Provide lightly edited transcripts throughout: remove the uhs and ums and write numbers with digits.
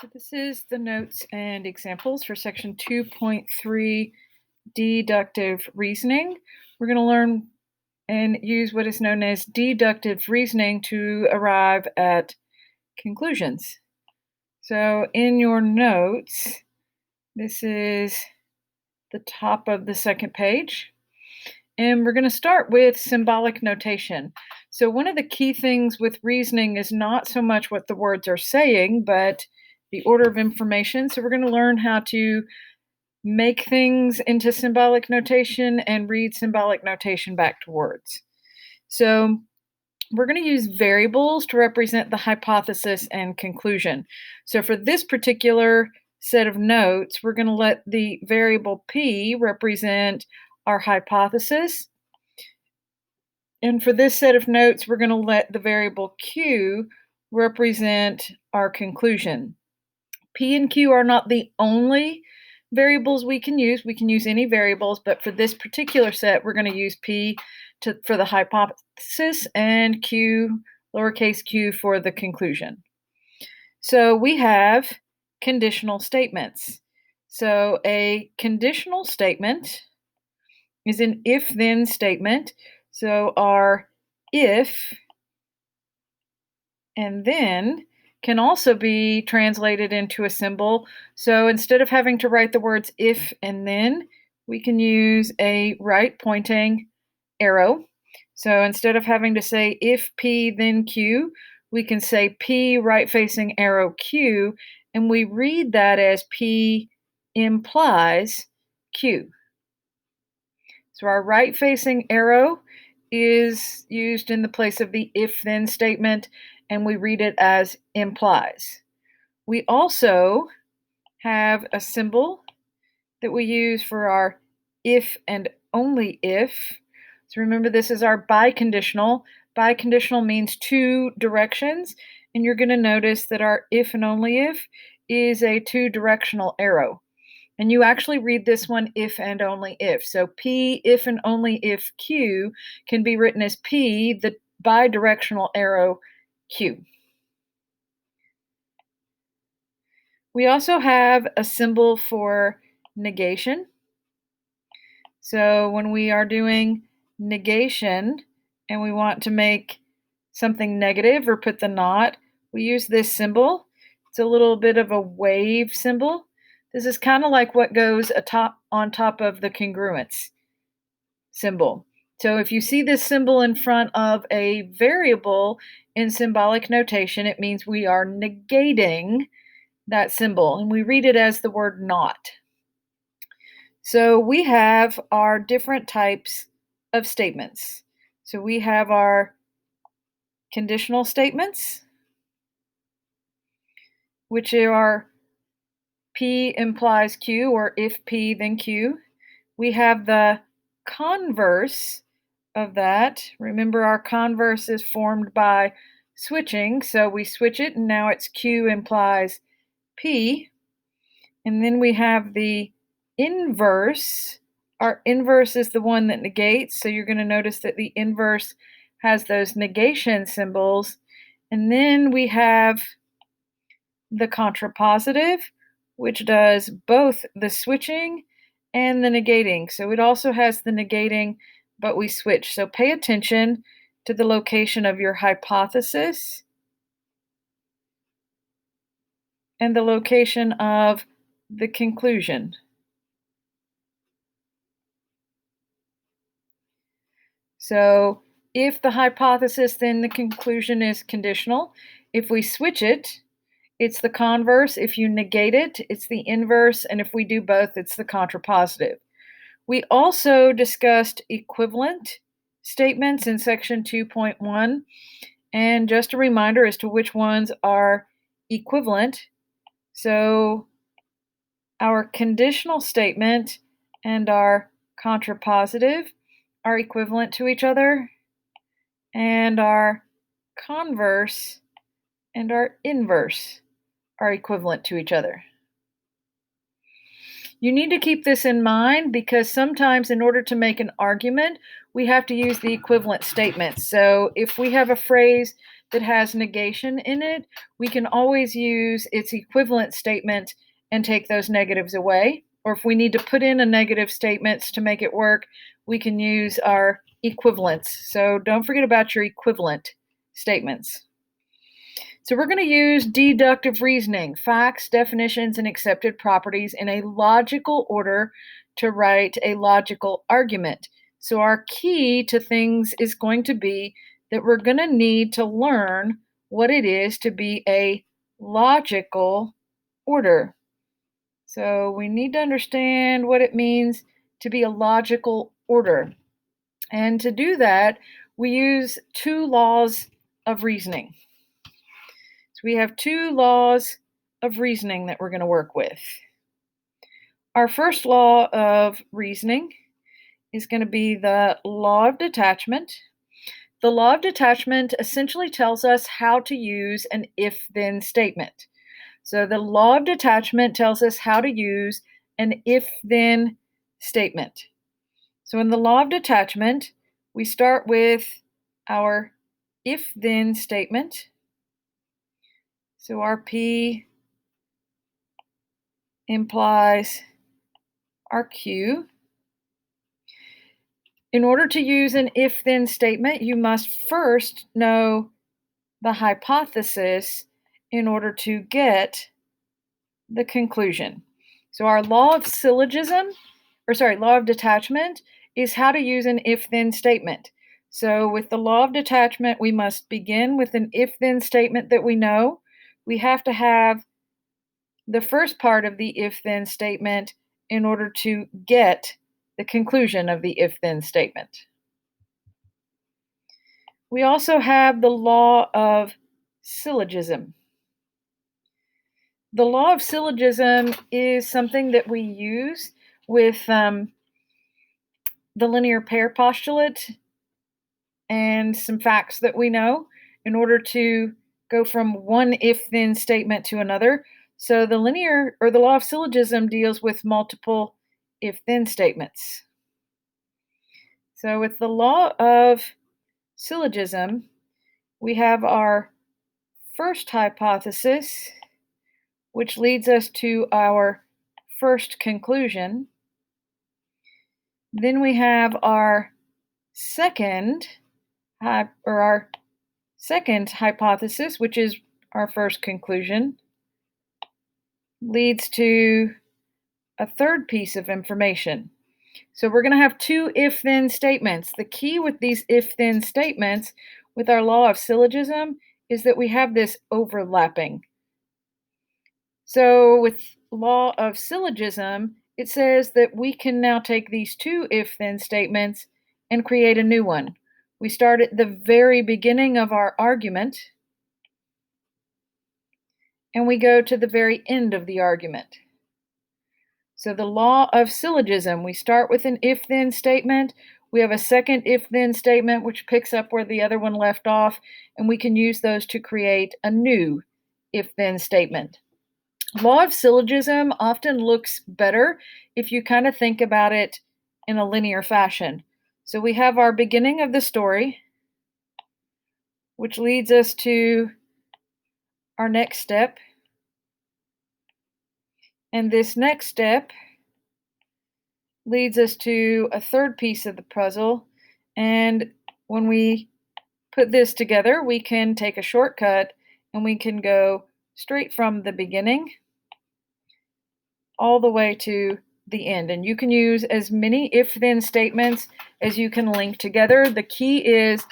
So this is the notes and examples for section 2.3 deductive reasoning. We're going to learn and use what is known as deductive reasoning to arrive at conclusions. So in your notes, this is the top of the second page. And we're going to start with symbolic notation. So one of the key things with reasoning is not so much what the words are saying, but the order of information. So we're going to learn how to make things into symbolic notation and read symbolic notation back to words. So we're going to use variables to represent the hypothesis and conclusion. So for this particular set of notes, we're going to let the variable P represent our hypothesis. And for this set of notes, we're going to let the variable Q represent our conclusion. P and Q are not the only variables we can use. We can use any variables, but for this particular set, we're going to use P for the hypothesis and Q, lowercase q, for the conclusion. So we have conditional statements. So a conditional statement is an if-then statement. So our if and then can also be translated into a symbol. So instead of having to write the words if and then, we can use a right pointing arrow. So instead of having to say if P then Q, we can say P right facing arrow Q, and we read that as P implies Q. So our right facing arrow is used in the place of the if then statement, and we read it as implies. We also have a symbol that we use for our if and only if. So remember, this is our biconditional. Biconditional means two directions, and you're going to notice that our if and only if is a two-directional arrow. And you actually read this one if and only if. So P if and only if Q can be written as P, the bidirectional arrow Q. We also have a symbol for negation. So when we are doing negation and we want to make something negative or put the not, we use this symbol. It's a little bit of a wave symbol. This is kind of like what goes on top of the congruence symbol. So if you see this symbol in front of a variable in symbolic notation, it means we are negating that symbol, and we read it as the word not. So we have our different types of statements. So we have our conditional statements, which are P implies Q, or if P then Q. We have the converse of that. Remember, our converse is formed by switching, so we switch it and now it's Q implies P. And then we have the inverse. Our inverse is the one that negates, so you're going to notice that the inverse has those negation symbols. And then we have the contrapositive, which does both the switching and the negating. So it also has the negating, but we switch. So pay attention to the location of your hypothesis and the location of the conclusion. So if the hypothesis, then the conclusion is conditional. If we switch it, it's the converse. If you negate it, it's the inverse. And if we do both, it's the contrapositive. We also discussed equivalent statements in section 2.1. And just a reminder as to which ones are equivalent. So our conditional statement and our contrapositive are equivalent to each other, and our converse and our inverse are equivalent to each other. You need to keep this in mind because sometimes in order to make an argument, we have to use the equivalent statements. So if we have a phrase that has negation in it, we can always use its equivalent statement and take those negatives away. Or if we need to put in a negative statements to make it work, we can use our equivalents. So don't forget about your equivalent statements. So we're going to use deductive reasoning, facts, definitions, and accepted properties in a logical order to write a logical argument. So our key to things is going to be that we're going to need to learn what it is to be a logical order. So we need to understand what it means to be a logical order. And to do that, we use two laws of reasoning. So we have two laws of reasoning that we're going to work with. Our first law of reasoning is going to be the law of detachment. The law of detachment essentially tells us how to use an if-then statement. So the law of detachment tells us how to use an if-then statement. So in the law of detachment, we start with our if-then statement. So our P implies our Q. In order to use an if-then statement, you must first know the hypothesis in order to get the conclusion. So our law of law of detachment is how to use an if-then statement. So with the law of detachment, we must begin with an if-then statement that we know. We have to have the first part of the if-then statement in order to get the conclusion of the if-then statement. We also have the law of syllogism. The law of syllogism is something that we use with the linear pair postulate and some facts that we know in order to go from one if-then statement to another. So the law of syllogism deals with multiple if-then statements. So with the law of syllogism, we have our first hypothesis, which leads us to our first conclusion. Then we have our second hypothesis, which is our first conclusion, leads to a third piece of information. So we're going to have two if-then statements. The key with these if-then statements with our law of syllogism is that we have this overlapping. So with law of syllogism, it says that we can now take these two if-then statements and create a new one. We start at the very beginning of our argument, and we go to the very end of the argument. So the law of syllogism, we start with an if-then statement. We have a second if-then statement, which picks up where the other one left off, and we can use those to create a new if-then statement. Law of syllogism often looks better if you kind of think about it in a linear fashion. So we have our beginning of the story, which leads us to our next step. And this next step leads us to a third piece of the puzzle. And when we put this together, we can take a shortcut and we can go straight from the beginning all the way to the end. And you can use as many if-then statements as you can link together. The key is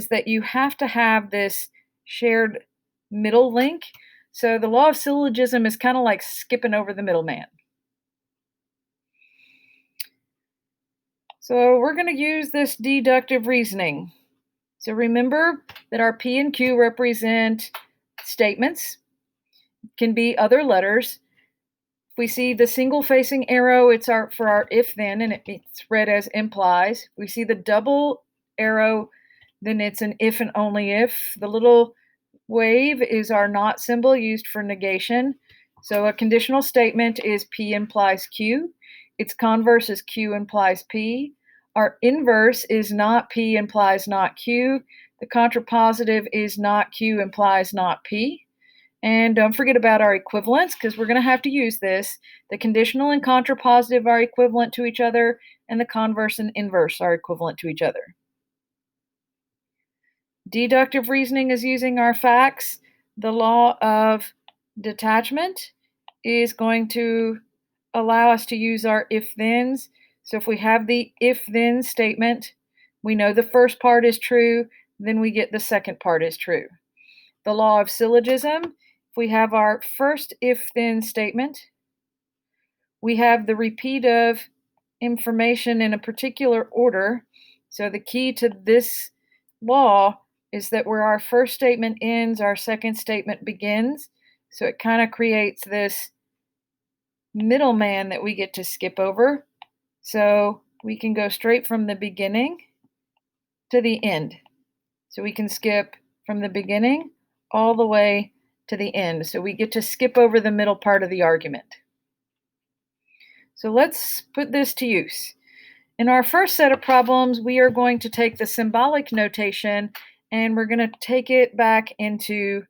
that you have to have this shared middle link. So the law of syllogism is kind of like skipping over the middleman. So we're going to use this deductive reasoning. So remember that our P and Q represent statements, can be other letters. If we see the single facing arrow, it's for our if-then, and it's read as implies. We see the double arrow, then it's an if and only if. The little wave is our not symbol used for negation. So a conditional statement is P implies Q. Its converse is Q implies P. Our inverse is not P implies not Q. The contrapositive is not Q implies not P. And don't forget about our equivalents, because we're going to have to use this. The conditional and contrapositive are equivalent to each other, and the converse and inverse are equivalent to each other. Deductive reasoning is using our facts. The law of detachment is going to allow us to use our if-thens. So if we have the if-then statement, we know the first part is true, then we get the second part is true. The law of syllogism, if we have our first if-then statement, we have the repeat of information in a particular order. So the key to this law is that where our first statement ends, our second statement begins. So it kind of creates this middleman that we get to skip over. So we can go straight from the beginning to the end. So we can skip from the beginning all the way to the end. So we get to skip over the middle part of the argument. So let's put this to use. In our first set of problems, we are going to take the symbolic notation and we're going to take it back into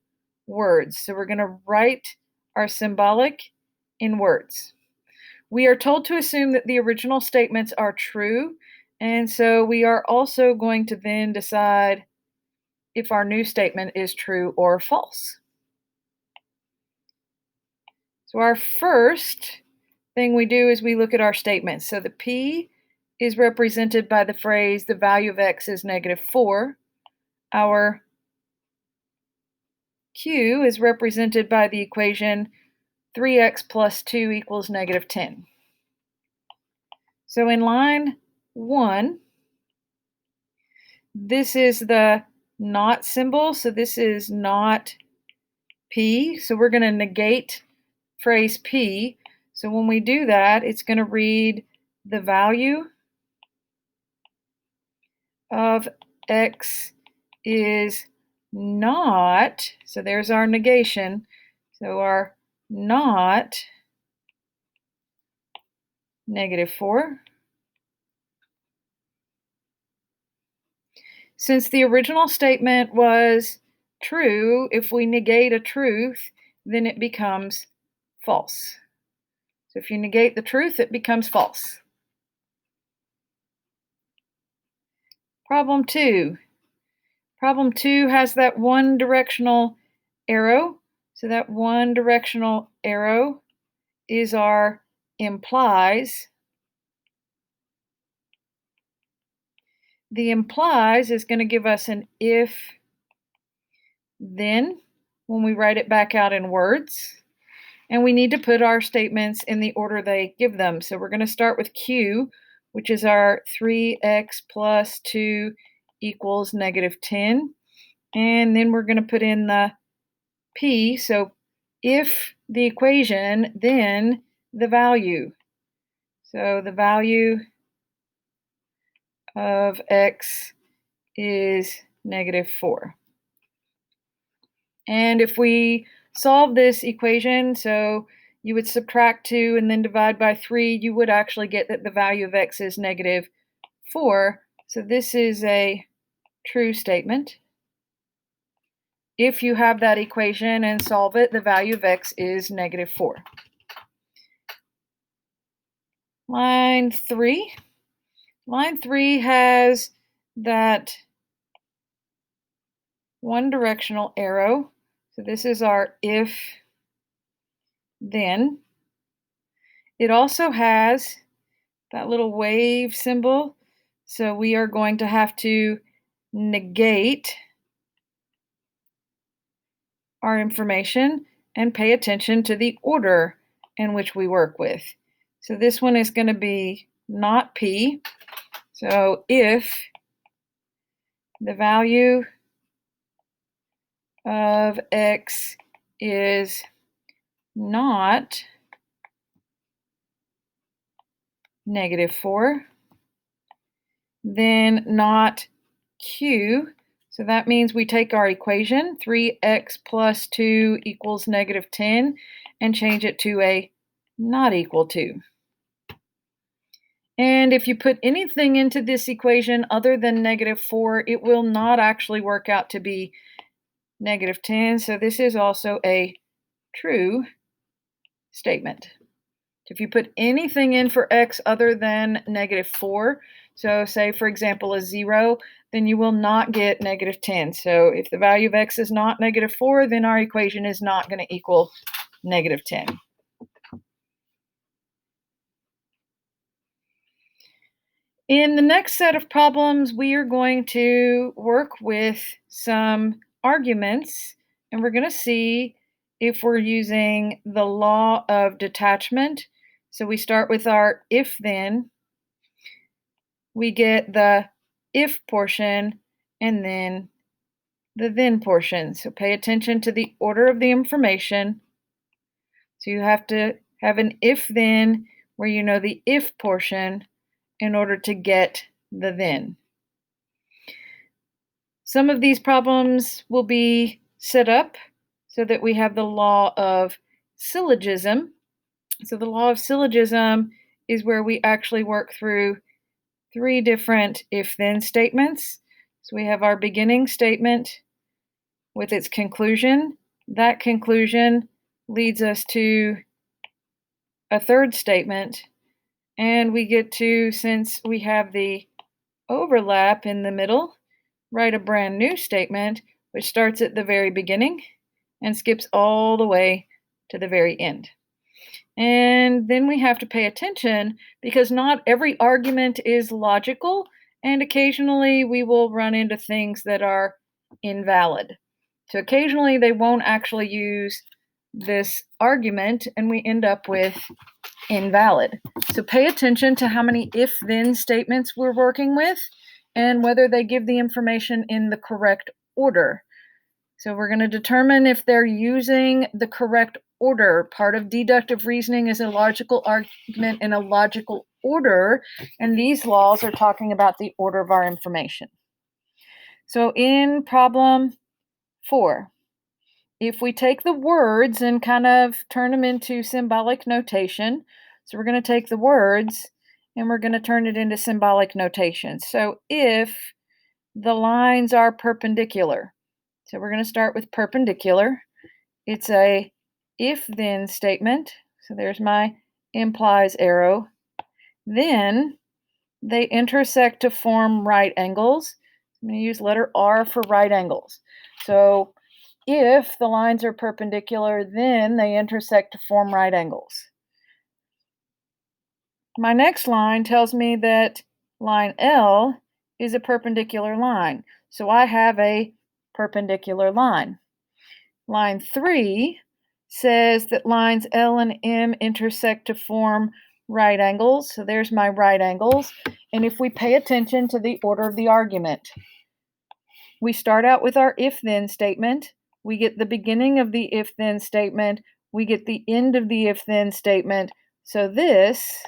words. So we're going to write our symbolic in words. We are told to assume that the original statements are true, and so we are also going to then decide if our new statement is true or false. So our first thing we do is we look at our statements. So the P is represented by the phrase, the value of x is -4. Our Q is represented by the equation 3x plus 2 equals -10. So in line 1, this is the not symbol, so this is not P. So we're going to negate phrase P. So when we do that, it's going to read the value of x is not, so there's our negation, so our not -4. Since the original statement was true, if we negate a truth, then it becomes false. So if you negate the truth, it becomes false. Problem 2. Problem 2 has that one directional arrow. So that one directional arrow is our implies. The implies is going to give us an if then when we write it back out in words. And we need to put our statements in the order they give them. So we're going to start with Q, which is our 3x plus 2 equals -10. And then we're going to put in the P. So if the equation, then the value. So the value of x is -4. And if we solve this equation, so you would subtract 2 and then divide by 3, you would actually get that the value of x is -4. So this is a true statement. If you have that equation and solve it, the value of x is -4. Line 3. Line 3 has that one directional arrow. So this is our if then. It also has that little wave symbol. So we are going to have to negate our information and pay attention to the order in which we work with. So this one is going to be not P. So if the value of x is not -4, then not Q. So that means we take our equation, 3x plus 2 equals -10, and change it to a not equal to. And if you put anything into this equation other than -4, it will not actually work out to be -10. So this is also a true statement. If you put anything in for x other than -4, so say for example a 0, then you will not get -10. So if the value of x is not -4, then our equation is not going to equal -10. In the next set of problems, we are going to work with some arguments, and we're going to see if we're using the law of detachment. So we start with our if-then, we get the if portion, and then the then portion. So pay attention to the order of the information. So you have to have an if-then where you know the if portion in order to get the then. Some of these problems will be set up so that we have the law of syllogism. So the law of syllogism is where we actually work through three different if-then statements. So we have our beginning statement with its conclusion. That conclusion leads us to a third statement, and we get to, since we have the overlap in the middle, write a brand new statement which starts at the very beginning and skips all the way to the very end. And then we have to pay attention because not every argument is logical, and occasionally we will run into things that are invalid. So occasionally they won't actually use this argument and we end up with invalid. So pay attention to how many if-then statements we're working with and whether they give the information in the correct order. So we're going to determine if they're using the correct order. Part of deductive reasoning is a logical argument in a logical order, and these laws are talking about the order of our information. So in problem 4, if we take the words and kind of turn them into symbolic notation, so we're going to take the words and we're going to turn it into symbolic notation. So if the lines are perpendicular, so we're going to start with perpendicular. It's a if-then statement. So there's my implies arrow. Then they intersect to form right angles. I'm going to use letter R for right angles. So if the lines are perpendicular, then they intersect to form right angles. My next line tells me that line L is a perpendicular line. So I have a perpendicular line. Line 3 says that lines L and M intersect to form right angles. So there's my right angles. And if we pay attention to the order of the argument, we start out with our if-then statement. We get the beginning of the if-then statement. We get the end of the if-then statement. So this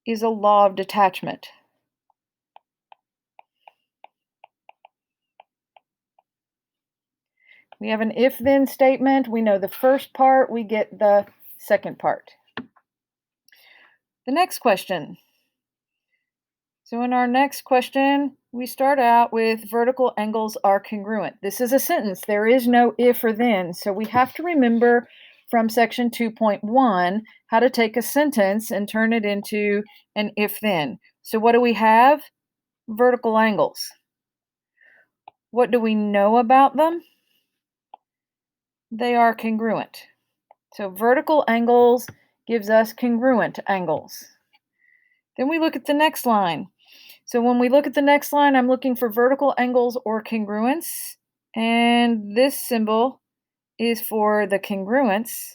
is a law of detachment. We have an if-then statement. We know the first part. We get the second part. The next question. So in our next question, we start out with vertical angles are congruent. This is a sentence. There is no if or then. So we have to remember from section 2.1 how to take a sentence and turn it into an if-then. So what do we have? Vertical angles. What do we know about them? They are congruent. So vertical angles gives us congruent angles. Then we look at the next line. So when we look at the next line, I'm looking for vertical angles or congruence. And this symbol is for the congruence.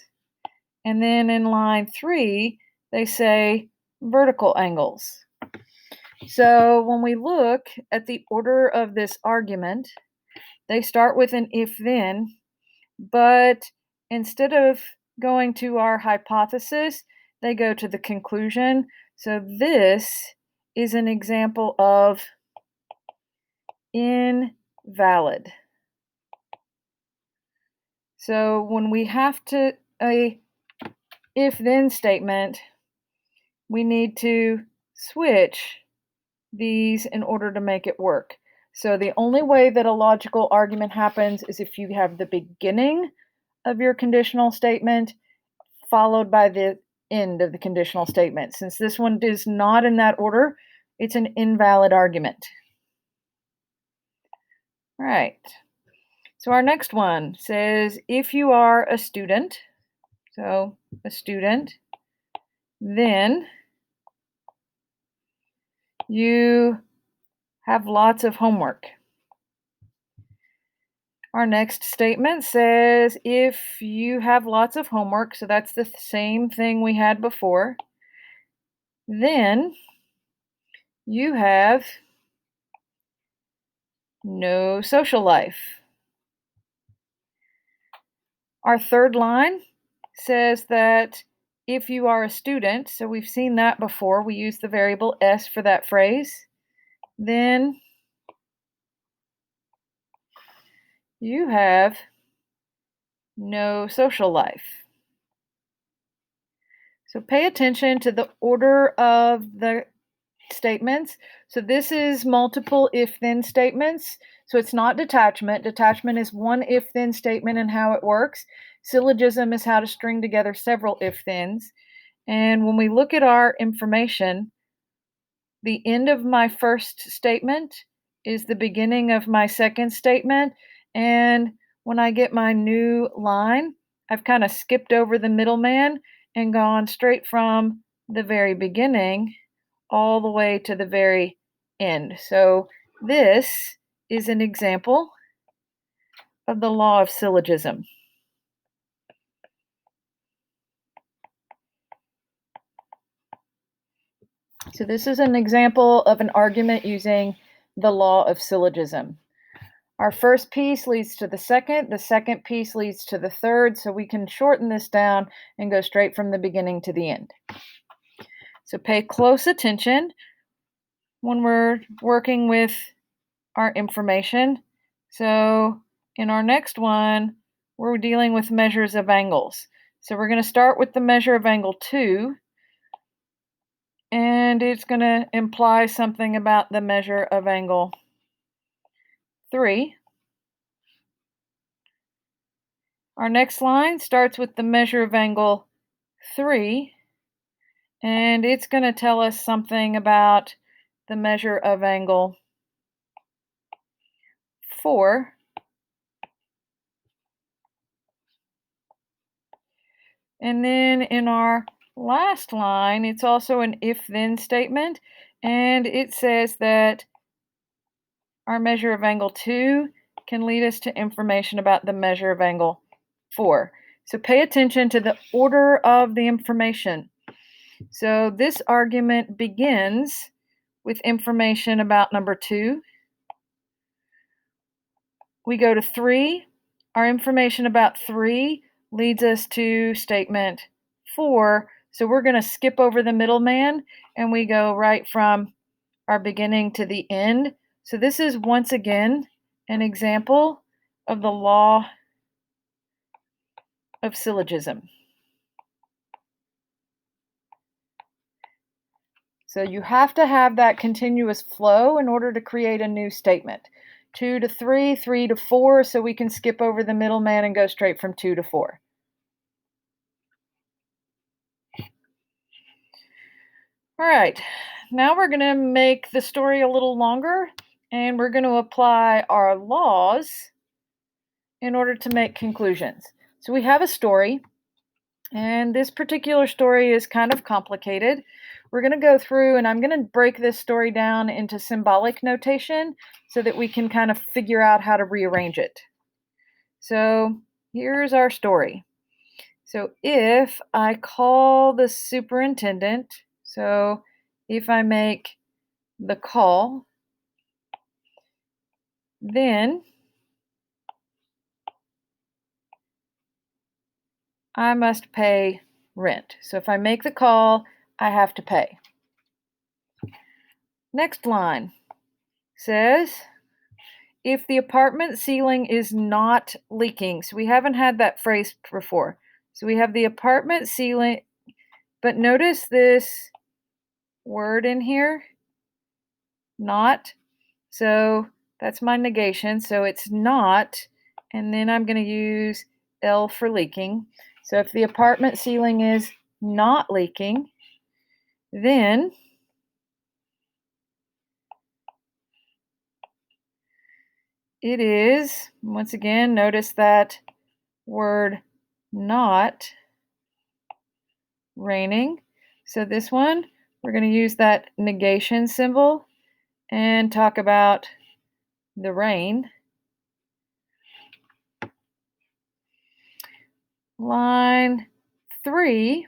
And then in line 3, they say vertical angles. So when we look at the order of this argument, they start with an if-then, but instead of going to our hypothesis, they go to the conclusion. So this is an example of invalid. So when we have to a if-then statement, we need to switch these in order to make it work. So the only way that a logical argument happens is if you have the beginning of your conditional statement followed by the end of the conditional statement. Since this one is not in that order, it's an invalid argument. All right. So our next one says if you are a student, so a student, then you have lots of homework. Our next statement says if you have lots of homework, so that's the same thing we had before, then you have no social life. Our third line says that if you are a student, so we've seen that before, we use the variable s for that phrase, then you have no social life. So pay attention to the order of the statements. So this is multiple if-then statements. So it's not detachment. Detachment is one if-then statement and how it works. Syllogism is how to string together several if-thens. And when we look at our information, the end of my first statement is the beginning of my second statement. And when I get my new line, I've kind of skipped over the middleman and gone straight from the very beginning all the way to the very end. So this is an example of the law of syllogism. So this is an example of an argument using the law of syllogism. Our first piece leads to the second piece leads to the third, so we can shorten this down and go straight from the beginning to the end. So pay close attention when we're working with our information. So in our next one, we're dealing with measures of angles. So we're going to start with the measure of angle 2, and it's going to imply something about the measure of angle 3. Our next line starts with the measure of angle 3, and it's going to tell us something about the measure of angle 4. And then in our last line, it's also an if-then statement, and it says that our measure of angle 2 can lead us to information about the measure of angle 4. So pay attention to the order of the information. So this argument begins with information about number 2. We go to 3. Our information about 3 leads us to statement 4. So we're going to skip over the middleman and we go right from our beginning to the end. So this is once again an example of the law of syllogism. So you have to have that continuous flow in order to create a new statement. 2 to 3, 3 to 4, so we can skip over the middleman and go straight from 2 to 4. All right, now we're going to make the story a little longer, and we're going to apply our laws in order to make conclusions. So we have a story, and this particular story is kind of complicated. We're going to go through, and I'm going to break this story down into symbolic notation so that we can kind of figure out how to rearrange it. So here's our story. So if I call the superintendent, so if I make the call, then I must pay rent. So if I make the call, I have to pay. Next line says, if the apartment ceiling is not leaking. So we haven't had that phrase before. So we have the apartment ceiling, but notice this word in here, not. So that's my negation. So it's not. And then I'm going to use L for leaking. So if the apartment ceiling is not leaking, then it is, once again, notice that word not raining. So this one, we're going to use that negation symbol and talk about the rain. Line 3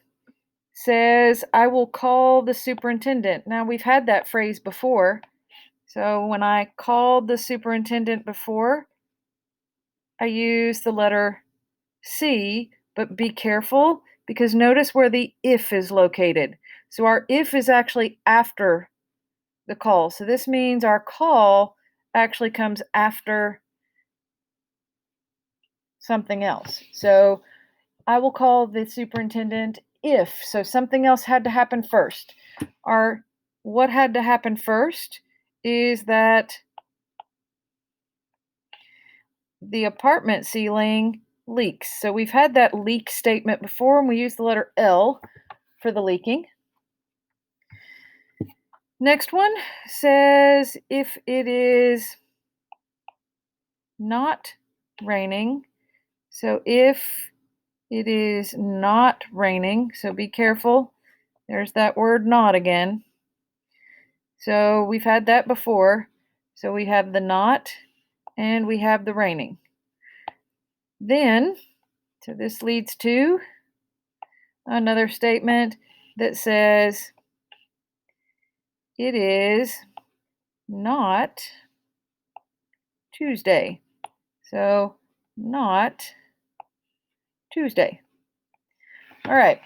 says, I will call the superintendent. Now, we've had that phrase before. So when I called the superintendent before, I used the letter C, but be careful because notice where the if is located. So our if is actually after the call. So this means our call actually comes after something else. So I will call the superintendent if. So something else had to happen first. What had to happen first is that the apartment ceiling leaks. So we've had that leak statement before, and we use the letter L for the leaking. Next one says if it is not raining. So if it is not raining, so be careful. There's that word not again. So we've had that before. So we have the not and we have the raining. Then, so this leads to another statement that says it is not Tuesday. So not Tuesday. All right.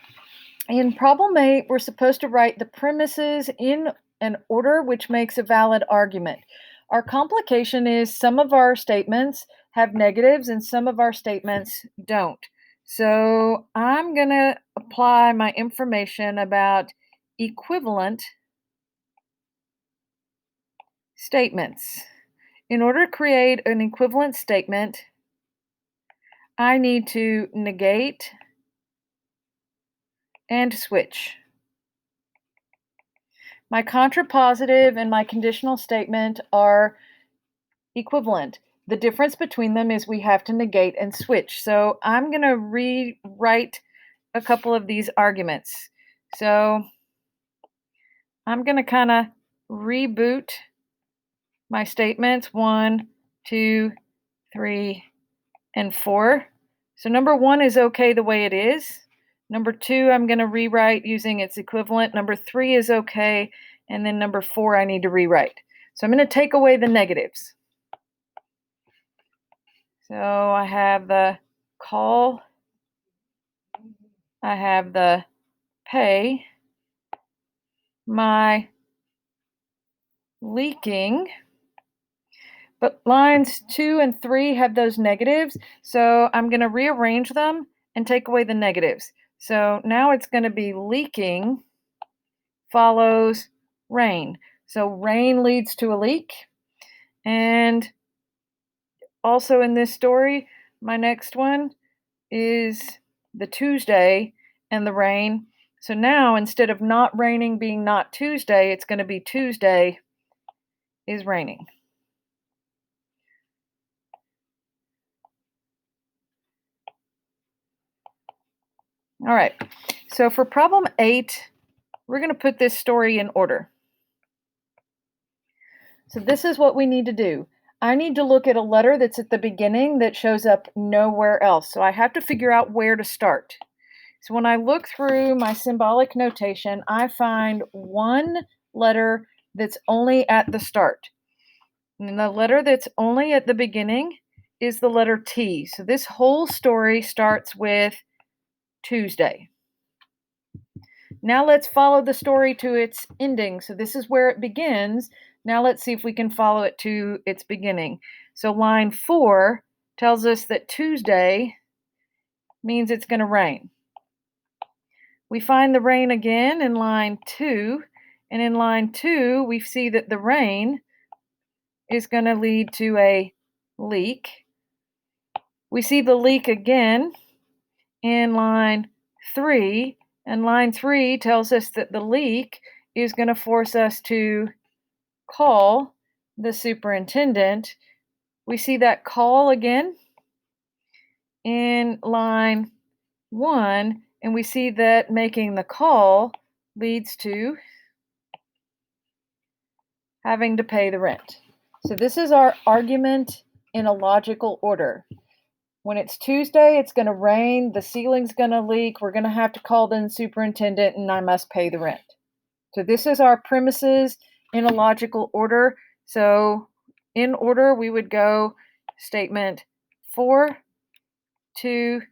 In problem 8, we're supposed to write the premises in an order which makes a valid argument. Our complication is some of our statements have negatives and some of our statements don't. So I'm going to apply my information about equivalent statements. In order to create an equivalent statement, I need to negate and switch. My contrapositive and my conditional statement are equivalent. The difference between them is we have to negate and switch. So I'm going to rewrite a couple of these arguments. So I'm going to kind of reboot my statements 1, 2, 3, and 4. So number 1 is okay the way it is. Number 2, I'm going to rewrite using its equivalent. Number 3 is okay. And then number 4, I need to rewrite. So I'm going to take away the negatives. So I have the call. I have the pay. My leaking. But lines 2 and 3 have those negatives. So I'm going to rearrange them and take away the negatives. So now it's going to be leaking follows rain. So rain leads to a leak. And also in this story, my next one is the Tuesday and the rain. So now instead of not raining being not Tuesday, it's going to be Tuesday is raining. All right. So for problem 8, we're going to put this story in order. So this is what we need to do. I need to look at a letter that's at the beginning that shows up nowhere else. So I have to figure out where to start. So when I look through my symbolic notation, I find one letter that's only at the start. And the letter that's only at the beginning is the letter T. So this whole story starts with Tuesday. Now let's follow the story to its ending. So this is where it begins. Now let's see if we can follow it to its beginning. So line 4 tells us that Tuesday means it's going to rain. We find the rain again in line 2, And in line 2, we see that the rain is going to lead to a leak. We see the leak again in line 3, and line 3 tells us that the leak is going to force us to call the superintendent. We see that call again in line 1, and we see that making the call leads to having to pay the rent. So this is our argument in a logical order. When it's Tuesday, it's going to rain, the ceiling's going to leak, we're going to have to call the superintendent, and I must pay the rent. So this is our premises in a logical order. So in order, we would go statement 4, 2,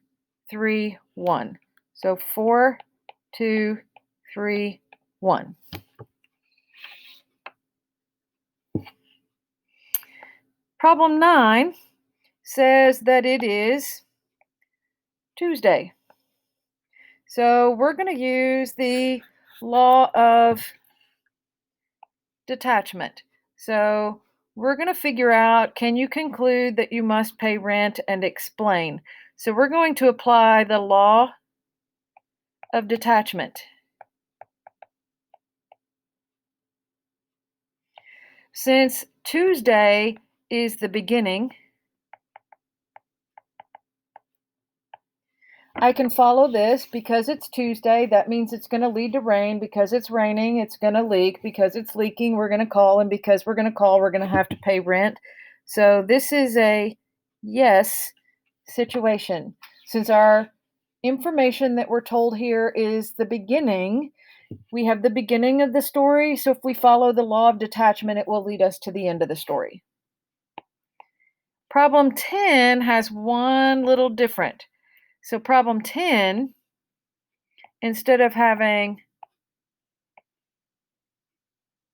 3, 1. So 4, 2, 3, 1. Problem 9 says that it is Tuesday. So we're going to use the law of detachment. So we're going to figure out, can you conclude that you must pay rent, and explain. So we're going to apply the law of detachment. Since Tuesday is the beginning, I can follow this. Because it's Tuesday, that means it's going to lead to rain. Because it's raining, it's going to leak. Because it's leaking, we're going to call. And because we're going to call, we're going to have to pay rent. So this is a yes situation. Since our information that we're told here is the beginning, we have the beginning of the story. So if we follow the law of detachment, it will lead us to the end of the story. Problem 10 has one little different. So problem 10, instead of having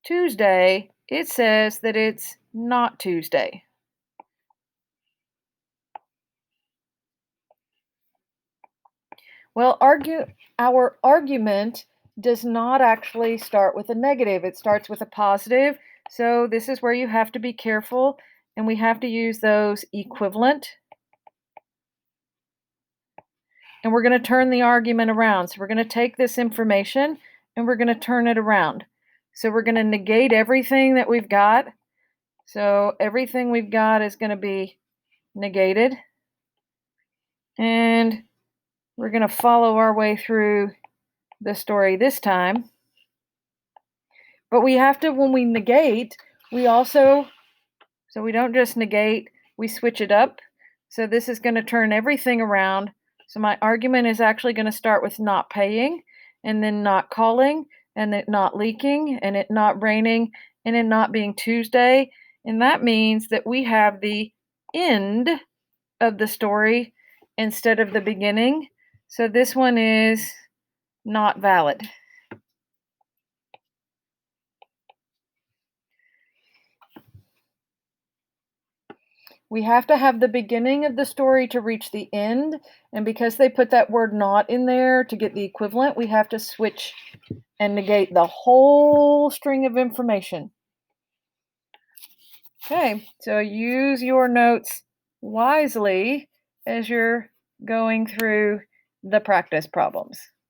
Tuesday, it says that it's not Tuesday. Well, our argument does not actually start with a negative. It starts with a positive. So this is where you have to be careful, and we have to use those equivalent. And we're going to turn the argument around. So we're going to take this information and we're going to turn it around. So we're going to negate everything that we've got. So everything we've got is going to be negated. And we're going to follow our way through the story this time. But we have to, when we negate, we also, so we don't just negate, we switch it up. So this is going to turn everything around. So my argument is actually going to start with not paying, and then not calling, and it not leaking, and it not raining, and it not being Tuesday. And that means that we have the end of the story instead of the beginning. So this one is not valid. We have to have the beginning of the story to reach the end, and because they put that word not in there to get the equivalent, we have to switch and negate the whole string of information. Okay, so use your notes wisely as you're going through the practice problems.